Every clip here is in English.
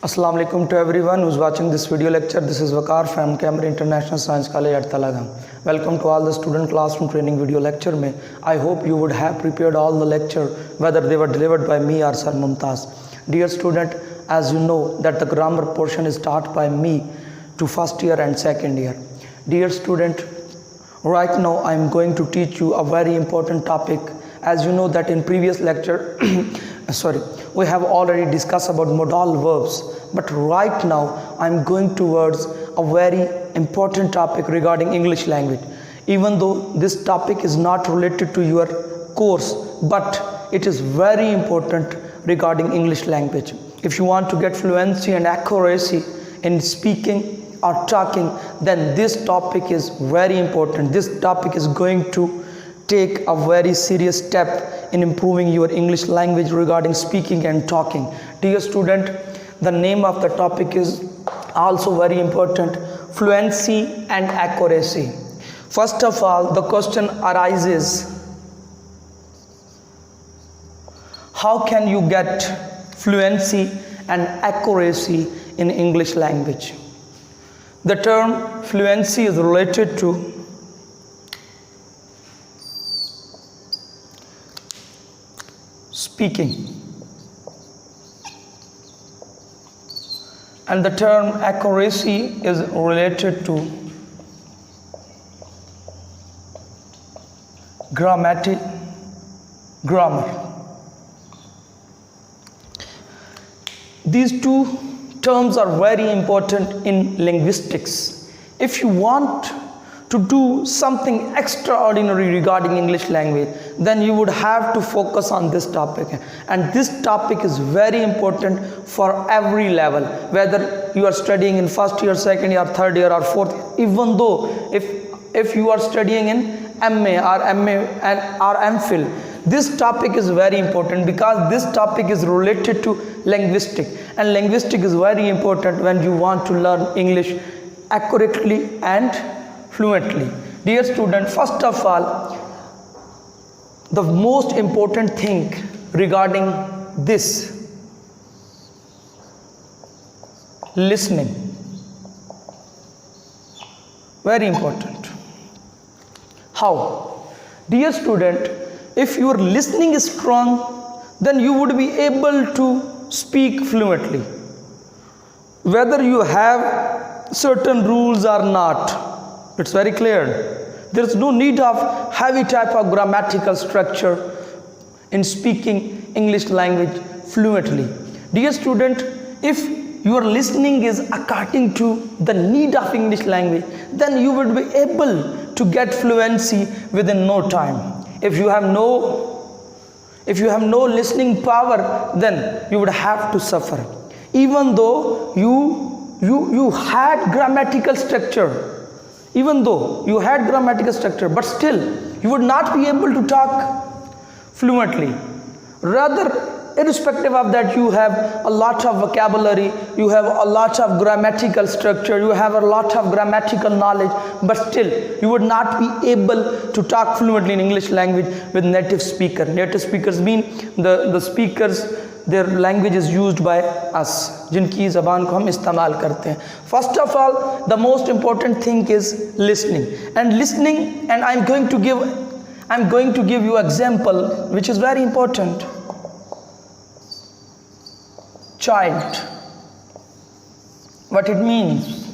Assalamu alaikum to everyone who's watching this video lecture. This is Waqar from Camry International Science College at Talagam. Welcome to all the student classroom training video lecture mein. I hope you would have prepared all the lecture whether they were delivered by me or Sir Mumtaz. Dear student, as you know that the grammar portion is taught by me to first year and second year. Dear student, right now I am going to teach you a very important topic. As you know that in previous lecture we have already discussed about modal verbs, but right now I'm going towards a very important topic regarding English language. Even though this topic is not related to your course, but it is very important regarding English language. If you want to get fluency and accuracy in speaking or talking, then this topic is very important. This topic is going to take a very serious step in improving your English language regarding speaking and talking. Dear student, the name of the topic is also very important: fluency and accuracy. First of all, the question arises, how can you get fluency and accuracy in English language? The term fluency is related to speaking, and the term accuracy is related to grammar. These two terms are very important in linguistics. If you want to do something extraordinary regarding English language, then you would have to focus on this topic, and this topic is very important for every level, whether you are studying in first year, second year, third year or fourth. Even though if you are studying in MA or MPhil, this topic is very important because this topic is related to linguistic, and linguistic is very important when you want to learn English accurately and fluently. Dear student, first of all, the most important thing regarding this, listening, very important. How? Dear student, if your listening is strong, then you would be able to speak fluently, whether you have certain rules or not. It's very clear. There is no need of heavy type of grammatical structure in speaking English language fluently. Dear student, if your listening is according to the need of English language, then you would be able to get fluency within no time. If you have no listening power, then you would have to suffer. Even though you had grammatical structure, but still you would not be able to talk fluently. Rather, irrespective of that, you have a lot of vocabulary, you have a lot of grammatical structure, you have a lot of grammatical knowledge, but still you would not be able to talk fluently in English language with native speaker. Native speakers mean the speakers, their language is used by us, जिनकी ज़बान को हम इस्तेमाल करते हैं. First of all, the most important thing is listening. And I'm going to give you example which is very important. Child. What it means?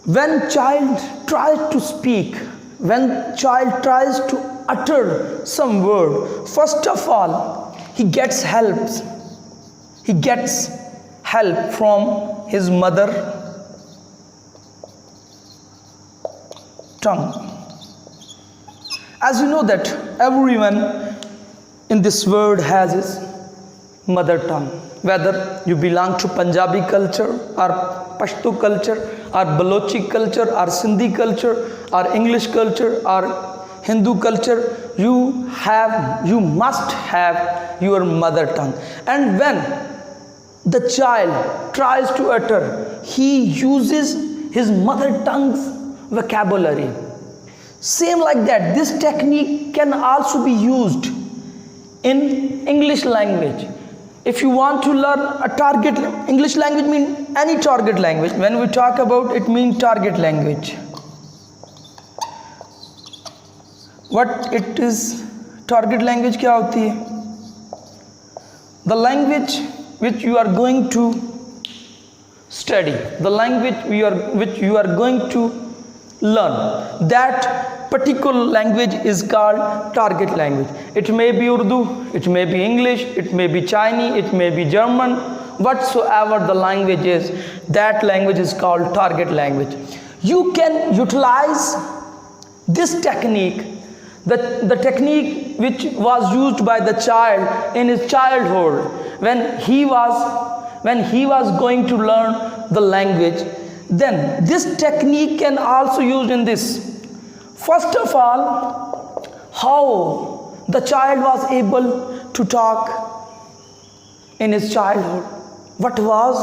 When child tries to speak, when child tries to utter some word, first of all, he gets help. He gets help from his mother tongue. As you know that everyone in this world has his mother tongue, whether you belong to Punjabi culture or Pashto culture or Balochi culture or Sindhi culture or English culture or Hindu culture, you must have your mother tongue. And when the child tries to utter, he uses his mother tongue's vocabulary. Same like that, this technique can also be used in English language. If you want to learn a target, English language mean any target language. When we talk about it, mean target language. What it is? Target language क्या होती है? The language which you are going to study, the language which you are going to learn, that particular language is called target language. It may be Urdu, it may be English, it may be Chinese, it may be German, whatsoever the language is, that language is called target language. You can utilize this technique, the technique which was used by the child in his childhood when he was going to learn the language. Then this technique can also used in this. First of all, how the child was able to talk in his childhood. What was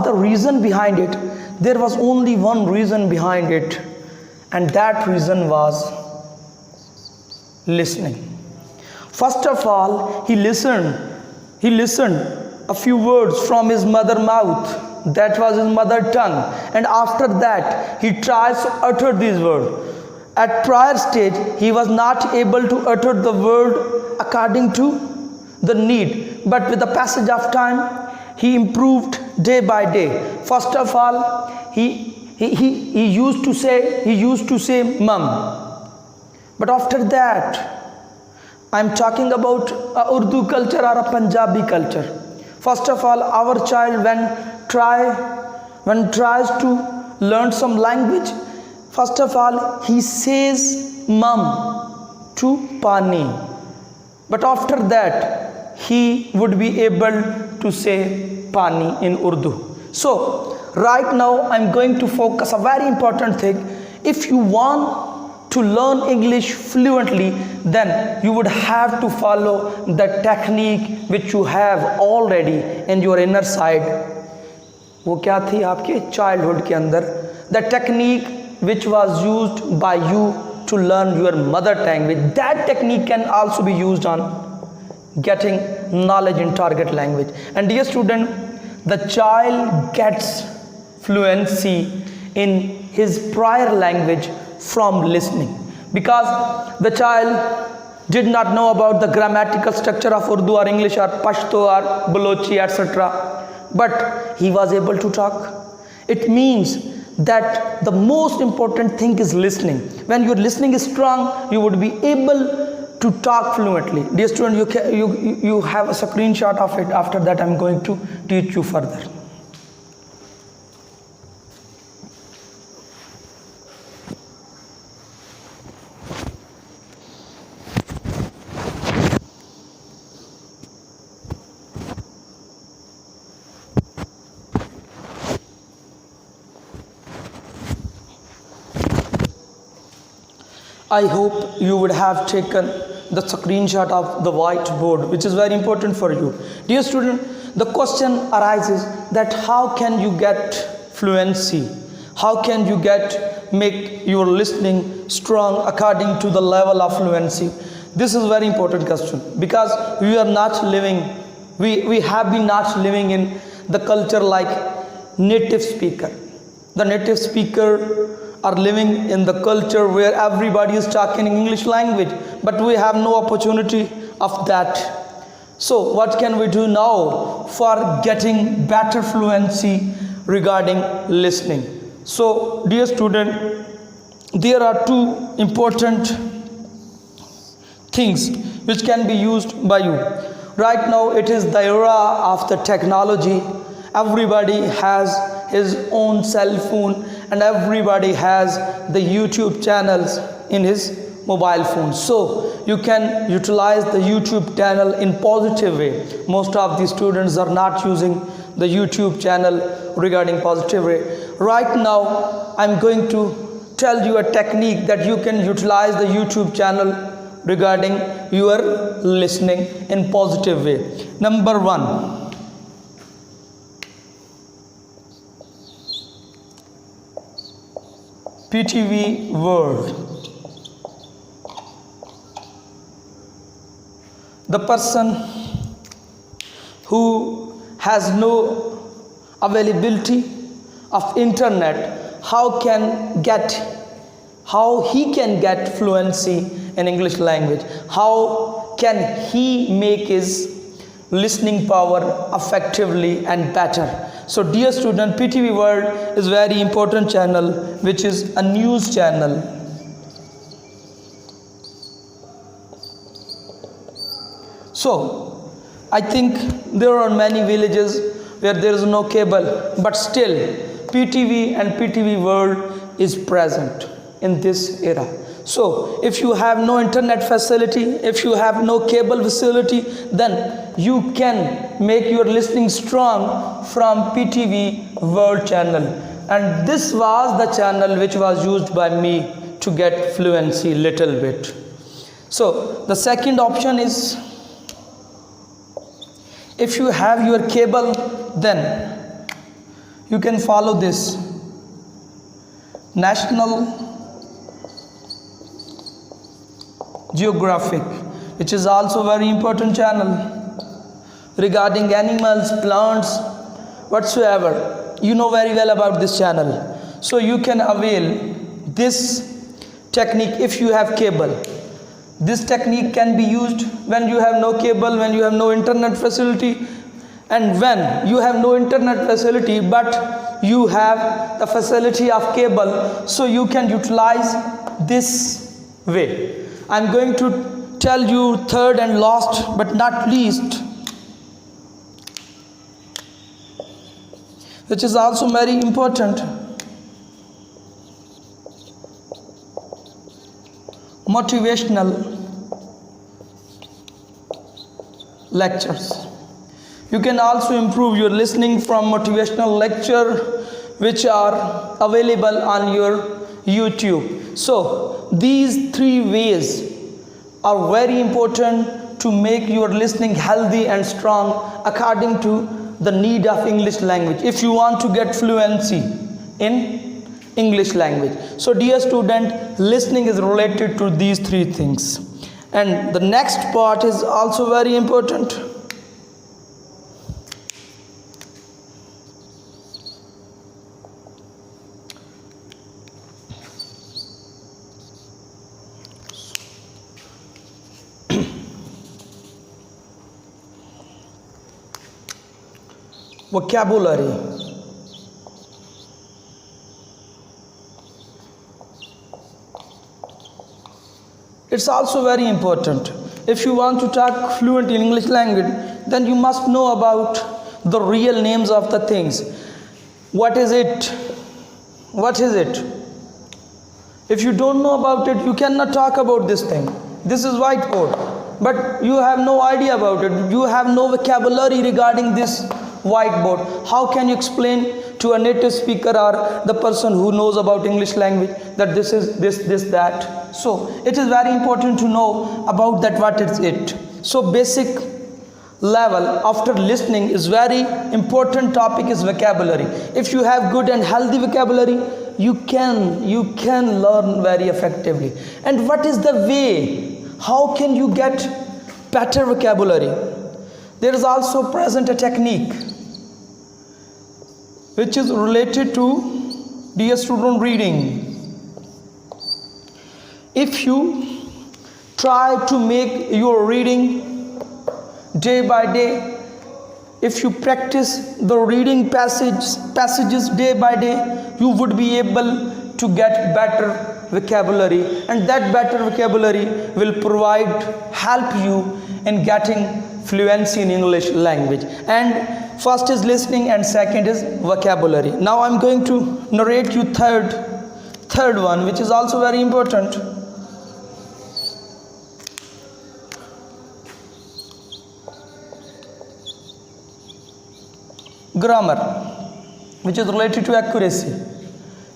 the reason behind it? There was only one reason behind it, and that reason was listening. First of all, he listened a few words from his mother mouth, that was his mother tongue, and after that he tries to utter these words. At prior stage he was not able to utter the word according to the need, but with the passage of time he improved day by day. First of all, he used to say mum. But after that, I am talking about a Urdu culture or a Punjabi culture. First of all, our child when tries to learn some language, first of all he says mum to pani. But after that, he would be able to say pani in Urdu. So, right now I am going to focus a very important thing. If you want to learn English fluently, then you would have to follow the technique which you have already in your inner side. वो क्या थी आपके childhood के अंदर? The technique which was used by you to learn your mother language. That technique can also be used on getting knowledge in target language. And dear student, the child gets fluency in his prior language from listening, because the child did not know about the grammatical structure of Urdu or English or Pashto or Balochi, etc., but he was able to talk. It means that the most important thing is listening. When your listening is strong, you would be able to talk fluently. Dear student, you have a screenshot of it. After that, I'm going to teach you further. I hope you would have taken the screenshot of the whiteboard, which is very important for you. Dear student, the question arises that how can you get fluency? How can you make your listening strong according to the level of fluency? This is a very important question, because we have been not living in the culture like native speaker. The native speaker are living in the culture where everybody is talking English language, but we have no opportunity of that. So what can we do now for getting better fluency regarding listening? So dear student, there are two important things which can be used by you. Right now it is the era of the technology. Everybody has his own cell phone and everybody has the YouTube channels in his mobile phone. So you can utilize the YouTube channel in positive way. Most of the students are not using the YouTube channel regarding positive way. Right now I'm going to tell you a technique that you can utilize the YouTube channel regarding your listening in positive way. Number 1. PTV World. The person who has no availability of internet, how he can get fluency in English language, how can he make his listening power effectively and better. So dear student, PTV World is very important channel, which is a news channel. So I think there are many villages where there is no cable, but still PTV and PTV World is present in this era. So if you have no internet facility, if you have no cable facility, then you can make your listening strong from PTV World channel. And this was the channel which was used by me to get fluency little bit. So the second option is, if you have your cable, then you can follow this National Geographic, which is also very important channel regarding animals, plants, whatsoever. You know very well about this channel. So you can avail this technique if you have cable. This technique can be used when you have no cable, when you have no internet facility, and when you have no internet facility but you have the facility of cable, so you can utilize this way. I'm going to tell you third and last but not least, which is also very important. Motivational lectures. You can also improve your listening from motivational lecture which are available on your YouTube. So these three ways are very important to make your listening healthy and strong according to the need of English language, if you want to get fluency in English language. So dear student, listening is related to these three things. And the next part is also very important. Vocabulary. It's also very important. If you want to talk fluent in English language, then you must know about the real names of the things. What is it? What is it? If you don't know about it, you cannot talk about this thing. This is whiteboard, but you have no idea about it. You have no vocabulary regarding this whiteboard. How can you explain to a native speaker or the person who knows about English language that this is this, that? So it is very important to know about that, what is it. So basic level after listening is very important topic is vocabulary. If you have good and healthy vocabulary, you can learn very effectively. And what is the way? How can you get better vocabulary? There is also present a technique which is related to, dear student, reading. If you try to make your reading day by day, if you practice the reading passages day by day, you would be able to get better vocabulary, and that better vocabulary will help you in getting fluency in English language. And first is listening and second is vocabulary. Now I'm going to narrate you third one, which is also very important. Grammar, which is related to accuracy.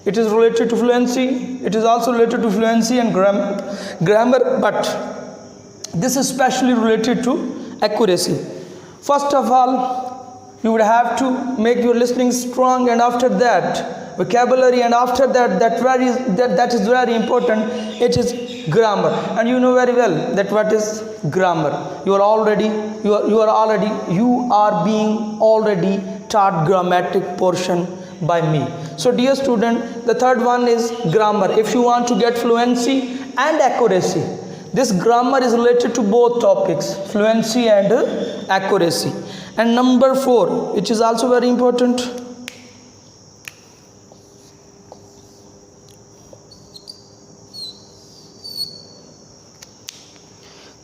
It is related to fluency. It is also related to fluency and grammar, but this is specially related to accuracy. First of all, you would have to make your listening strong, and after that vocabulary, and after that that is very important. It is grammar, and you know very well that what is grammar. You are being already taught grammatic portion by me. So dear student, the third one is grammar. If you want to get fluency and accuracy, this grammar is related to both topics, fluency and accuracy. And number 4, which is also very important,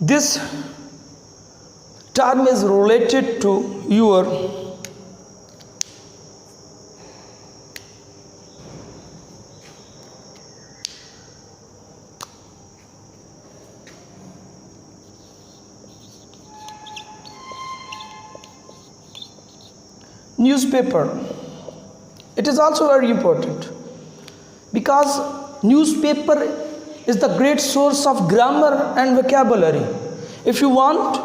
this term is related to your newspaper. It is also very important because newspaper is the great source of grammar and vocabulary. If you want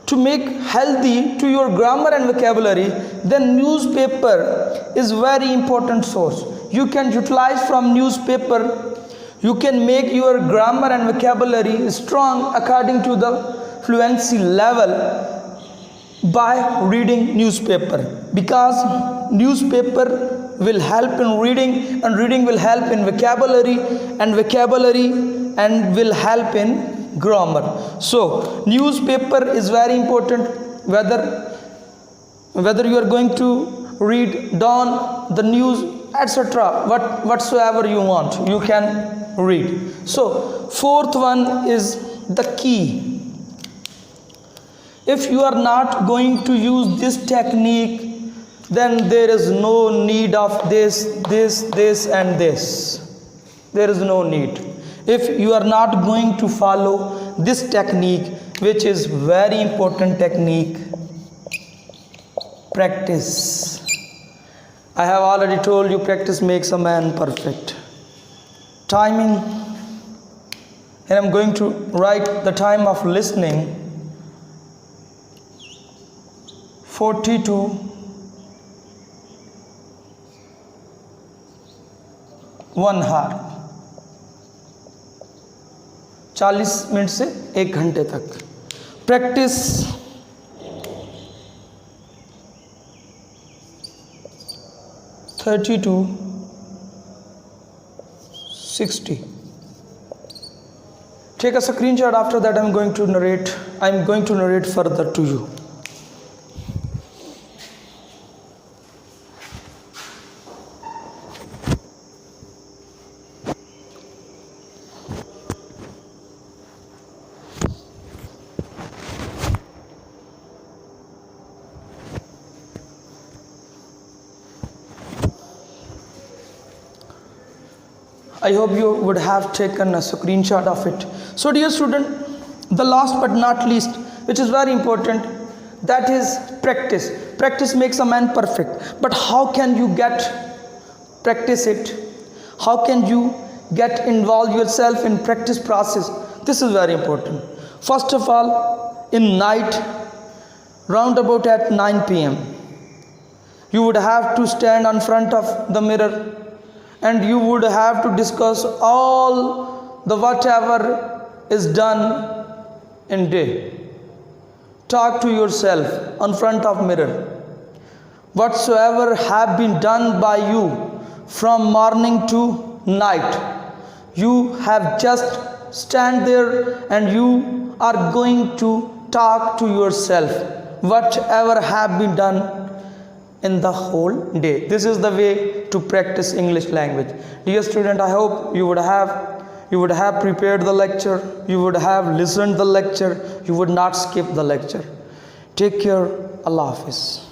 to make healthy to your grammar and vocabulary, then newspaper is very important source. You can utilize from newspaper. You can make your grammar and vocabulary strong according to the fluency level by reading newspaper, because newspaper will help in reading, and reading will help in vocabulary, and vocabulary and will help in grammar. So newspaper is very important, whether you are going to read down the news, etc., whatsoever you want, you can read. So fourth one is the key. If you are not going to use this technique, then there is no need of this and this. There is no need. If you are not going to follow this technique, which is very important technique, practice. I have already told you, practice makes a man perfect. Timing, and I'm going to write the time of listening 40 to 1 hour, 40 minute से 1 घंटे तक practice. Thirty to 60. Take a screenshot. After that, I'm going to narrate further to you. I hope you would have taken a screenshot of it. So dear student, the last but not least, which is very important, that is practice. Practice makes a man perfect. But how can you practice it? How can you get involved yourself in practice process? This is very important. First of all, in night, round about at 9 p.m., you would have to stand in front of the mirror, and you would have to discuss all the whatever is done in day. Talk to yourself in front of mirror. Whatsoever have been done by you from morning to night, you have just stand there and you are going to talk to yourself whatever have been done in the whole day. This is the way to practice English language. Dear student, I hope you would have prepared the lecture, you would have listened the lecture, you would not skip the lecture. Take care. Allah Hafiz.